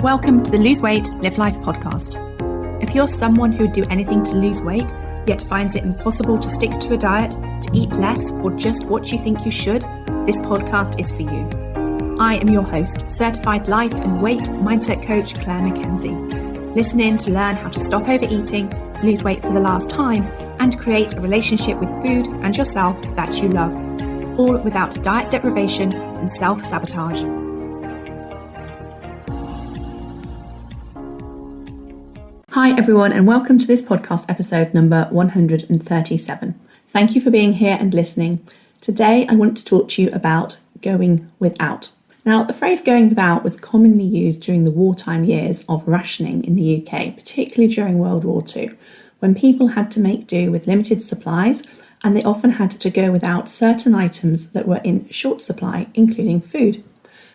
Welcome to the Lose Weight, Live Life podcast. If you're someone who would do anything to lose weight, yet finds it impossible to stick to a diet, to eat less, or just what you think you should, this podcast is for you. I am your host, certified life and weight mindset coach, Clair MACKENZIE. Listen in to learn how to stop overeating, lose weight for the last time, and create a relationship with food and yourself that you love, all without diet deprivation and self-sabotage. Hi everyone, and welcome to this podcast episode number 137. Thank you for being here and listening. Today I want to talk to you about going without. Now, the phrase going without was commonly used during the wartime years of rationing in the UK, particularly during World War II, when people had to make do with limited supplies and they often had to go without certain items that were in short supply, including food.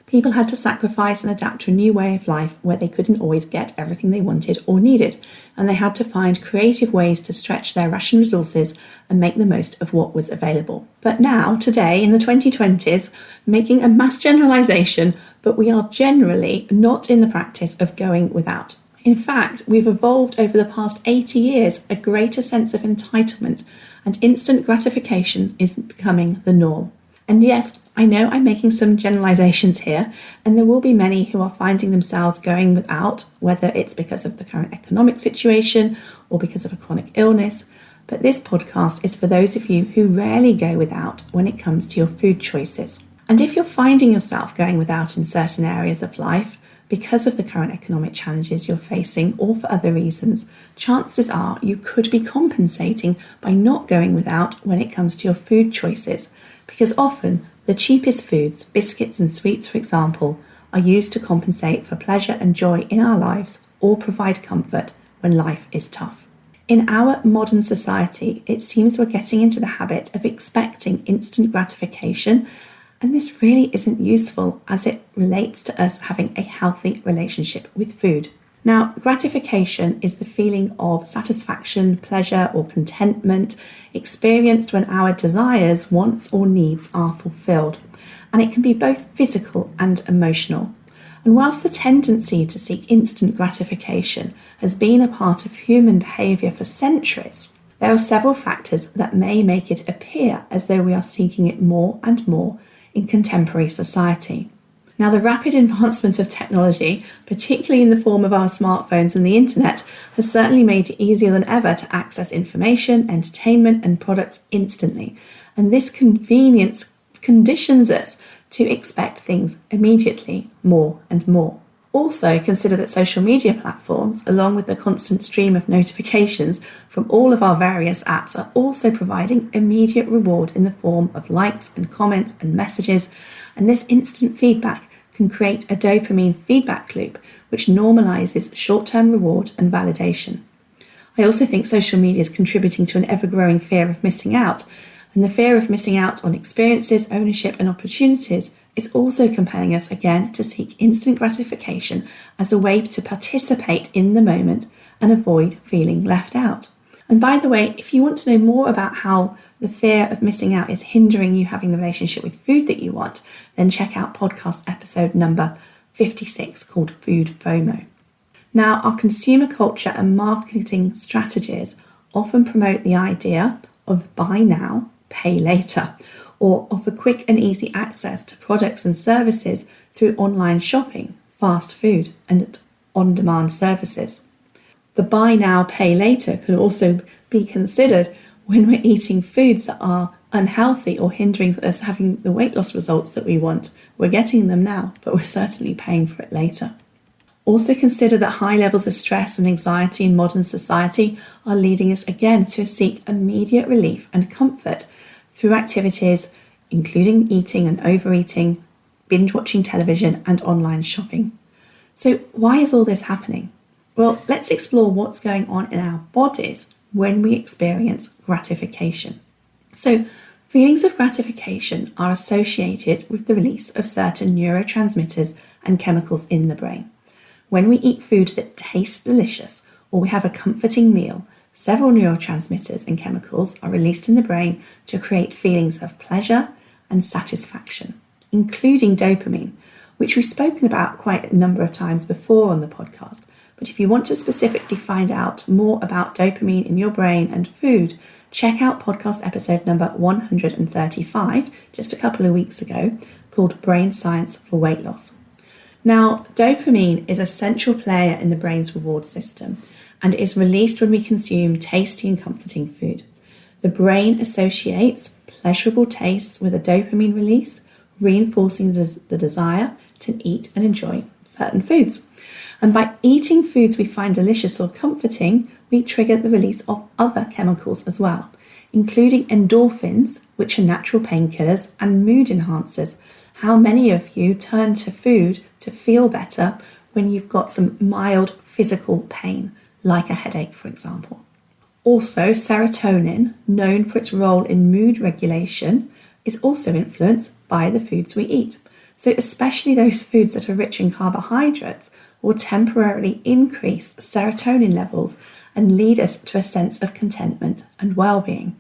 People had to sacrifice and adapt to a new way of life where they couldn't always get everything they wanted or needed, and they had to find creative ways to stretch their ration resources and make the most of what was available. But now, today, in the 2020s, making a mass generalisation, but we are generally not in the practice of going without. In fact, we've evolved over the past 80 years a greater sense of entitlement, and instant gratification is becoming the norm. And yes, I know I'm making some generalizations here, and there will be many who are finding themselves going without, whether it's because of the current economic situation or because of a chronic illness. But this podcast is for those of you who rarely go without when it comes to your food choices. And if you're finding yourself going without in certain areas of life because of the current economic challenges you're facing or for other reasons, chances are you could be compensating by not going without when it comes to your food choices. Because often, the cheapest foods, biscuits and sweets for example, are used to compensate for pleasure and joy in our lives or provide comfort when life is tough. In our modern society, it seems we're getting into the habit of expecting instant gratification, and this really isn't useful as it relates to us having a healthy relationship with food. Now, gratification is the feeling of satisfaction, pleasure, or contentment experienced when our desires, wants, or needs are fulfilled. And it can be both physical and emotional. And whilst the tendency to seek instant gratification has been a part of human behaviour for centuries, there are several factors that may make it appear as though we are seeking it more and more in contemporary society. Now, the rapid advancement of technology, particularly in the form of our smartphones and the internet, has certainly made it easier than ever to access information, entertainment, and products instantly. And this convenience conditions us to expect things immediately, more and more. Also, consider that social media platforms, along with the constant stream of notifications from all of our various apps, are also providing immediate reward in the form of likes and comments and messages. And this instant feedback can create a dopamine feedback loop, which normalizes short-term reward and validation. I also think social media is contributing to an ever-growing fear of missing out, and the fear of missing out on experiences, ownership, and opportunities is also compelling us again to seek instant gratification as a way to participate in the moment and avoid feeling left out. And by the way, if you want to know more about how the fear of missing out is hindering you having the relationship with food that you want, then check out podcast episode number 56 called Food FOMO. Now, our consumer culture and marketing strategies often promote the idea of buy now, pay later, or offer quick and easy access to products and services through online shopping, fast food, and on-demand services. The buy now, pay later could also be considered when we're eating foods that are unhealthy or hindering us having the weight loss results that we want. We're getting them now, but we're certainly paying for it later. Also consider that high levels of stress and anxiety in modern society are leading us again to seek immediate relief and comfort through activities including eating and overeating, binge watching television, and online shopping. So why is all this happening? Well, let's explore what's going on in our bodies when we experience gratification. So, feelings of gratification are associated with the release of certain neurotransmitters and chemicals in the brain. When we eat food that tastes delicious or we have a comforting meal, several neurotransmitters and chemicals are released in the brain to create feelings of pleasure and satisfaction, including dopamine, which we've spoken about quite a number of times before on the podcast. But if you want to specifically find out more about dopamine in your brain and food, check out podcast episode number 135, just a couple of weeks ago, called Brain Science for Weight Loss. Now, dopamine is a central player in the brain's reward system and is released when we consume tasty and comforting food. The brain associates pleasurable tastes with a dopamine release, reinforcing the desire to eat and enjoy certain foods. And by eating foods we find delicious or comforting, we trigger the release of other chemicals as well, including endorphins, which are natural painkillers, and mood enhancers. How many of you turn to food to feel better when you've got some mild physical pain, like a headache, for example? Also, serotonin, known for its role in mood regulation, is also influenced by the foods we eat. So especially those foods that are rich in carbohydrates will temporarily increase serotonin levels and lead us to a sense of contentment and well-being.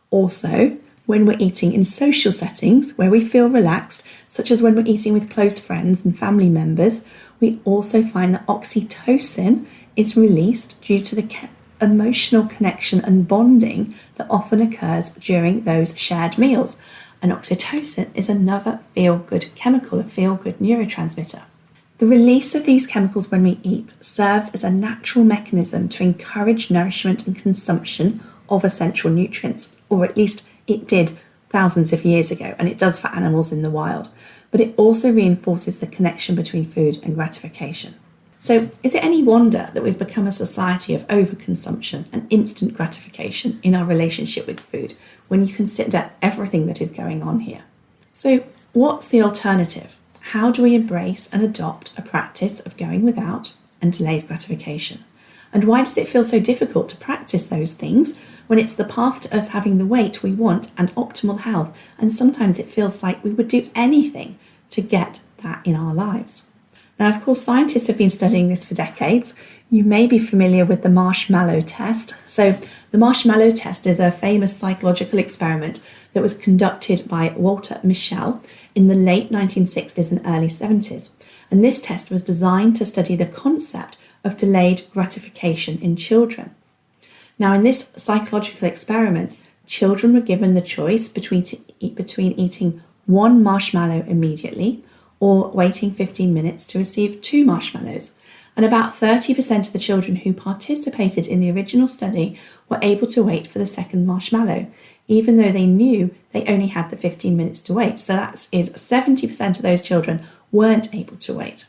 Also, when we're eating in social settings where we feel relaxed, such as when we're eating with close friends and family members, we also find that oxytocin is released due to the emotional connection and bonding that often occurs during those shared meals. And oxytocin is another feel-good chemical, a feel-good neurotransmitter. The release of these chemicals when we eat serves as a natural mechanism to encourage nourishment and consumption of essential nutrients, or at least it did thousands of years ago, and it does for animals in the wild. But it also reinforces the connection between food and gratification. So is it any wonder that we've become a society of overconsumption and instant gratification in our relationship with food when you consider everything that is going on here? So what's the alternative? How do we embrace and adopt a practice of going without and delayed gratification? And why does it feel so difficult to practice those things when it's the path to us having the weight we want and optimal health? And sometimes it feels like we would do anything to get that in our lives. Now, of course, scientists have been studying this for decades. You may be familiar with the marshmallow test. So the marshmallow test is a famous psychological experiment that was conducted by Walter Mischel in the late 1960s and early 70s. And this test was designed to study the concept of delayed gratification in children. Now, in this psychological experiment, children were given the choice between eating one marshmallow immediately or waiting 15 minutes to receive 2 marshmallows. And about 30% of the children who participated in the original study were able to wait for the second marshmallow, even though they knew they only had the 15 minutes to wait. So that is 70% of those children weren't able to wait.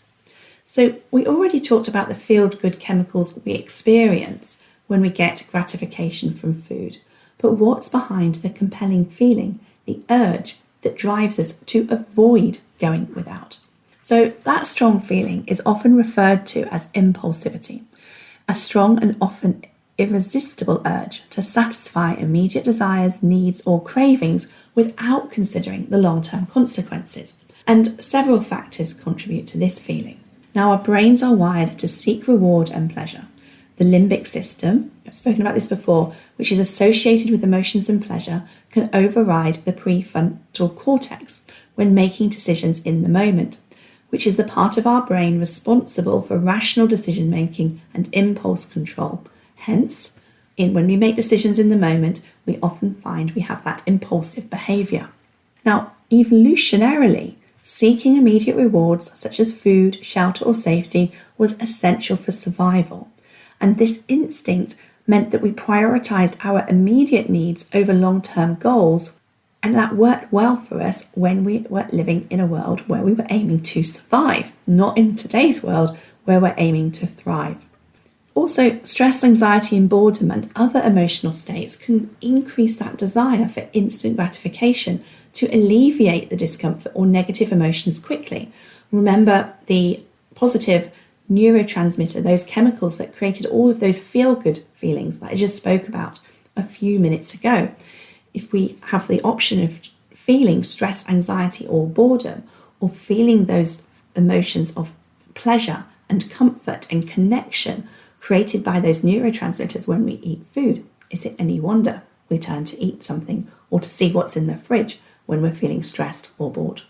So we already talked about the feel-good chemicals we experience when we get gratification from food. But what's behind the compelling feeling, the urge that drives us to avoid going without? So that strong feeling is often referred to as impulsivity, a strong and often irresistible urge to satisfy immediate desires, needs, or cravings without considering the long-term consequences. And several factors contribute to this feeling. Now, our brains are wired to seek reward and pleasure. The limbic system, I've spoken about this before, which is associated with emotions and pleasure, can override the prefrontal cortex when making decisions in the moment, which is the part of our brain responsible for rational decision making and impulse control. Hence, when we make decisions in the moment, we often find we have that impulsive behaviour. Now, evolutionarily, seeking immediate rewards such as food, shelter or safety was essential for survival. And this instinct meant that we prioritised our immediate needs over long-term goals, and that worked well for us when we were living in a world where we were aiming to survive, not in today's world where we're aiming to thrive. Also, stress, anxiety and boredom and other emotional states can increase that desire for instant gratification to alleviate the discomfort or negative emotions quickly. Remember the positive neurotransmitter, those chemicals that created all of those feel-good feelings that I just spoke about a few minutes ago. If we have the option of feeling stress, anxiety or boredom, or feeling those emotions of pleasure and comfort and connection created by those neurotransmitters when we eat food, is it any wonder we turn to eat something or to see what's in the fridge when we're feeling stressed or bored?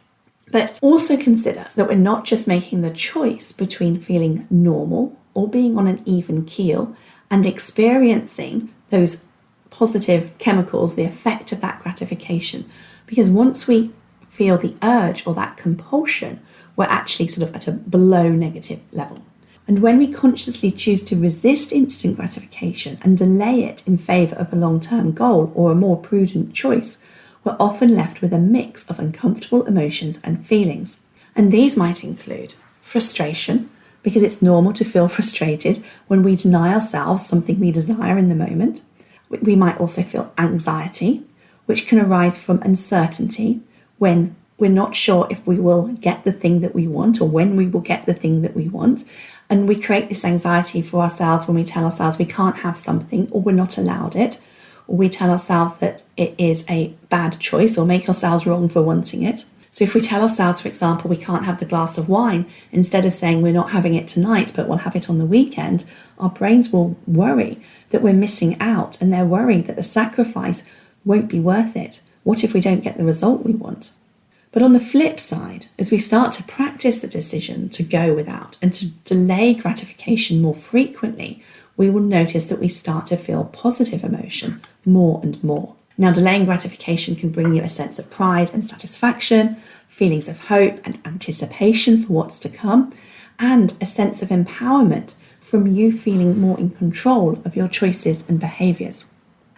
But also consider that we're not just making the choice between feeling normal or being on an even keel and experiencing those positive chemicals, the effect of that gratification. Because once we feel the urge or that compulsion, we're actually sort of at a below negative level. And when we consciously choose to resist instant gratification and delay it in favour of a long-term goal or a more prudent choice, we're often left with a mix of uncomfortable emotions and feelings. And these might include frustration, because it's normal to feel frustrated when we deny ourselves something we desire in the moment. We might also feel anxiety, which can arise from uncertainty when we're not sure if we will get the thing that we want or when we will get the thing that we want. And we create this anxiety for ourselves when we tell ourselves we can't have something or we're not allowed it, or we tell ourselves that it is a bad choice or make ourselves wrong for wanting it. So if we tell ourselves, for example, we can't have the glass of wine, instead of saying we're not having it tonight, but we'll have it on the weekend, our brains will worry that we're missing out, and they're worried that the sacrifice won't be worth it. What if we don't get the result we want? But on the flip side, as we start to practice the decision to go without and to delay gratification more frequently, we will notice that we start to feel positive emotion more and more. Now, delaying gratification can bring you a sense of pride and satisfaction, feelings of hope and anticipation for what's to come, and a sense of empowerment from you feeling more in control of your choices and behaviours.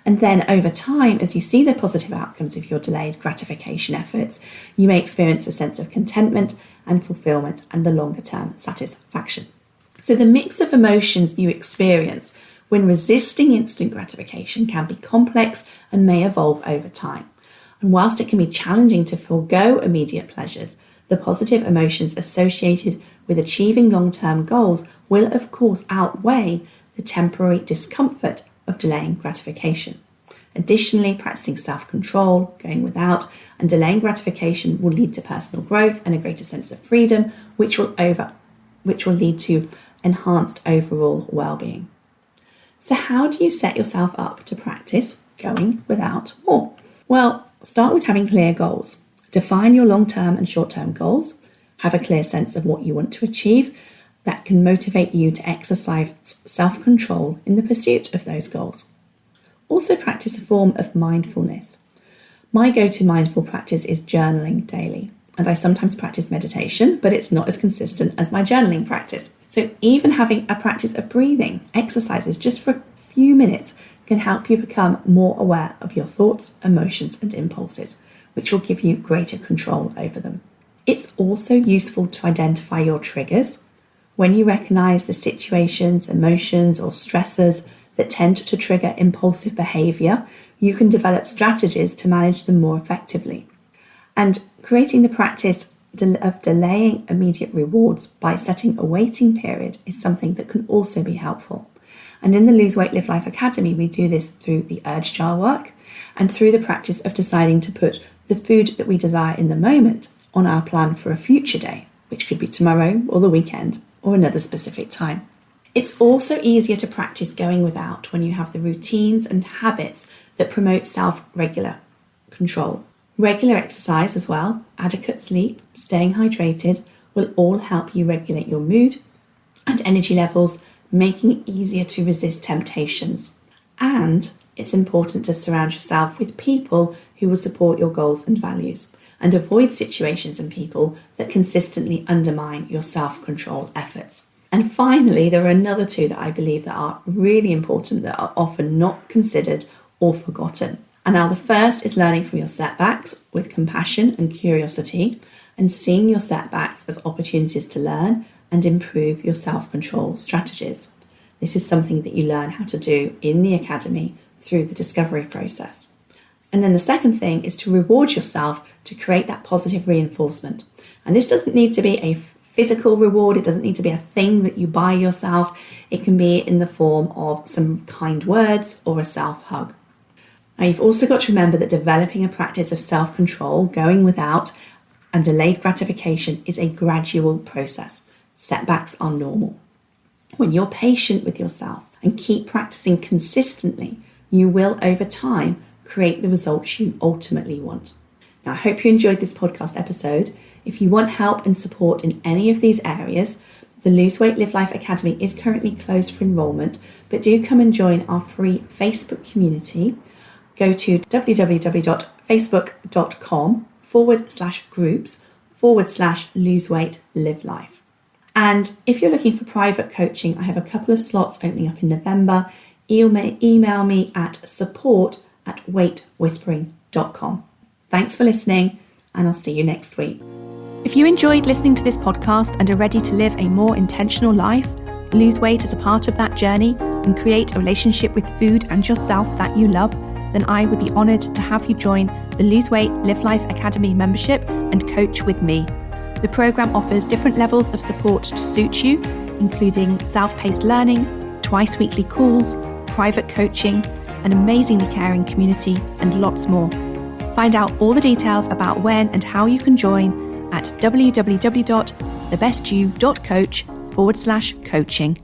And then over time, as you see the positive outcomes of your delayed gratification efforts, you may experience a sense of contentment and fulfillment and the longer term satisfaction. So the mix of emotions you experience when resisting instant gratification can be complex and may evolve over time. And whilst it can be challenging to forego immediate pleasures, the positive emotions associated with achieving long-term goals will of course outweigh the temporary discomfort of delaying gratification. Additionally, practicing self-control, going without, and delaying gratification will lead to personal growth and a greater sense of freedom, which will lead to enhanced overall well-being. So how do you set yourself up to practice going without more? Well, start with having clear goals. Define your long-term and short-term goals. Have a clear sense of what you want to achieve that can motivate you to exercise self-control in the pursuit of those goals. Also practice a form of mindfulness. My go-to mindful practice is journaling daily, and I sometimes practice meditation, but it's not as consistent as my journaling practice. So even having a practice of breathing exercises just for a few minutes can help you become more aware of your thoughts, emotions, and impulses, which will give you greater control over them. It's also useful to identify your triggers. When you recognize the situations, emotions, or stressors that tend to trigger impulsive behavior, you can develop strategies to manage them more effectively. And creating the practice of delaying immediate rewards by setting a waiting period is something that can also be helpful. And in the Lose Weight, Live Life Academy, we do this through the urge jar work and through the practice of deciding to put the food that we desire in the moment on our plan for a future day, which could be tomorrow or the weekend or another specific time. It's also easier to practice going without when you have the routines and habits that promote self-regular control. Regular exercise as well, adequate sleep, staying hydrated will all help you regulate your mood and energy levels, making it easier to resist temptations. And it's important to surround yourself with people who will support your goals and values, and avoid situations and people that consistently undermine your self-control efforts. And finally, there are another two that I believe that are really important that are often not considered or forgotten. And now the first is learning from your setbacks with compassion and curiosity, and seeing your setbacks as opportunities to learn and improve your self-control strategies. This is something that you learn how to do in the academy through the discovery process. And then the second thing is to reward yourself to create that positive reinforcement. And this doesn't need to be a physical reward. It doesn't need to be a thing that you buy yourself. It can be in the form of some kind words or a self-hug. Now, you've also got to remember that developing a practice of self-control, going without, and delayed gratification is a gradual process. Setbacks are normal. When you're patient with yourself and keep practicing consistently, you will, over time, create the results you ultimately want. Now, I hope you enjoyed this podcast episode. If you want help and support in any of these areas, the Lose Weight Live Life Academy is currently closed for enrolment, but do come and join our free Facebook community. Go to www.facebook.com/groups/Lose Weight Live Life. And if you're looking for private coaching, I have a couple of slots opening up in November. Email me at support@weightwhispering.com. Thanks for listening, and I'll see you next week. If you enjoyed listening to this podcast and are ready to live a more intentional life, lose weight as a part of that journey, and create a relationship with food and yourself that you love, then I would be honoured to have you join the Lose Weight Live Life Academy membership and coach with me. The programme offers different levels of support to suit you, including self-paced learning, twice weekly calls, private coaching, an amazingly caring community, and lots more. Find out all the details about when and how you can join at www.thebestyou.coach/coaching.